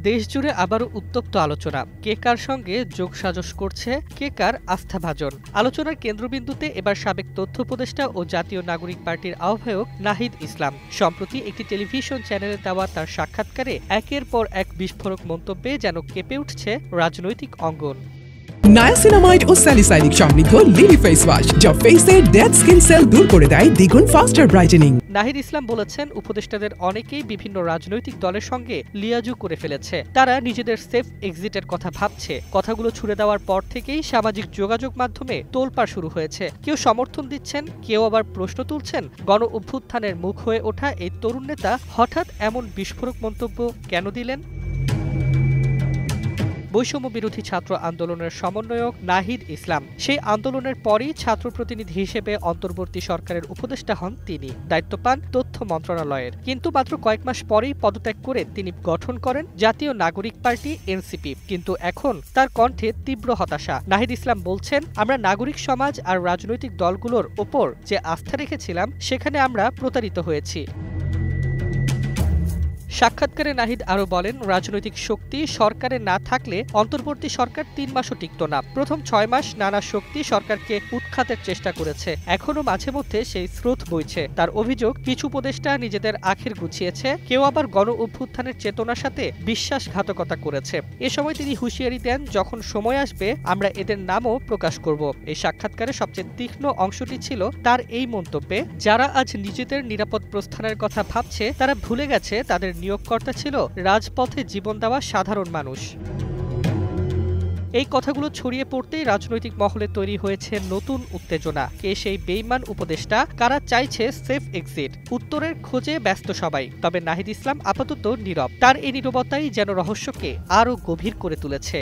দেশজুড়ে আবারও উত্তপ্ত আলোচনা। কে কার সঙ্গে যোগসাজশ করছে, কে কার আস্থাভাজন। আলোচনার কেন্দ্রবিন্দুতে এবার সাবেক তথ্য উপদেষ্টা ও জাতীয় নাগরিক পার্টির আহ্বায়ক নাহিদ ইসলাম। সম্প্রতি একটি টেলিভিশন চ্যানেলে দেওয়া তার সাক্ষাৎকারে একের পর এক বিস্ফোরক মন্তব্যে যেন কেঁপে উঠছে রাজনৈতিক অঙ্গন। নায়াসিনামাইড ও স্যালিসাইলিক সমৃদ্ধ লিলি ফেস ওয়াশ, যা ফেসের ডেড স্কিন সেল দূর করে দেয় দ্বিগুণ ফাস্টার ব্রাইটেনিং। নাহিদ ইসলাম বলেছেন, উপদেষ্টাদের অনেকেই বিভিন্ন রাজনৈতিক দলের সঙ্গে লিয়াজু করে ফেলেছে। তারা নিজেদের সেফ এক্সিটের কথা ভাবছে। কথাগুলো ছুড়ে দেওয়ার পর থেকেই সামাজিক যোগাযোগ মাধ্যমে তোলপাড় শুরু হয়েছে। কেউ সমর্থন দিচ্ছেন, কেউ আবার প্রশ্ন তুলছেন। গণ অভ্যুত্থানের মুখ হয়ে ওঠা এই তরুণ নেতা হঠাৎ এমন বিস্ফোরক মন্তব্য কেন দিলেন? বৈষম্য বিরোধী ছাত্র আন্দোলনের সমন্বয়ক নাহিদ ইসলাম। সেই আন্দোলনের পরই ছাত্র প্রতিনিধি হিসেবে অন্তর্বর্তী সরকারের উপদেষ্টা হন তিনি। দায়িত্ব পান তথ্য মন্ত্রণালয়ের। কিন্তু মাত্র কয়েক মাস পরেই পদত্যাগ করে তিনি গঠন করেন জাতীয় নাগরিক পার্টি এনসিপি। কিন্তু এখন তার কণ্ঠে তীব্র হতাশা। নাহিদ ইসলাম বলছেন, আমরা নাগরিক সমাজ আর রাজনৈতিক দলগুলোর ওপর যে আস্থা রেখেছিলাম সেখানে আমরা প্রতারিত হয়েছি। সাক্ষাৎকারে নাহিদ আরও বলেন, রাজনৈতিক শক্তি সরকারে না থাকলে অন্তর্বর্তী সরকার ৩ মাসও টিকত না। প্রথম ৬ মাস নানা শক্তি সরকারকে উৎখাতের চেষ্টা করেছে। এখনো মাঝে মধ্যে সেই স্রোত বইছে। তার অভিযোগ, কিছু উপদেষ্টা নিজেদের আখের গুছিয়েছে, কেউ আবার গণ অভ্যুত্থানের চেতনার সাথে বিশ্বাসঘাতকতা করেছে। এ সময় তিনি হুঁশিয়ারি দেন, যখন সময় আসবে আমরা এদের নামও প্রকাশ করব। এই সাক্ষাৎকারে সবচেয়ে তীক্ষ্ণ অংশটি ছিল তার এই মন্তব্যে, যারা আজ নিজেদের নিরাপদ প্রস্থানের কথা ভাবছে তারা ভুলে গেছে তাদের নিয়োগকর্তা ছিল রাজপথে জীবন দেওয়া সাধারণ মানুষ। এই কথাগুলো ছড়িয়ে পড়তেই রাজনৈতিক মহলে তৈরি হয়েছে নতুন উত্তেজনা। কে সেই বেইমান উপদেষ্টা, কারা চাইছে সেফ এক্সিট? উত্তরের খোঁজে ব্যস্ত সবাই। তবে নাহিদ ইসলাম আপাতত নীরব। তার এই নীরবতাই যেন রহস্যকে আরও গভীর করে তুলেছে।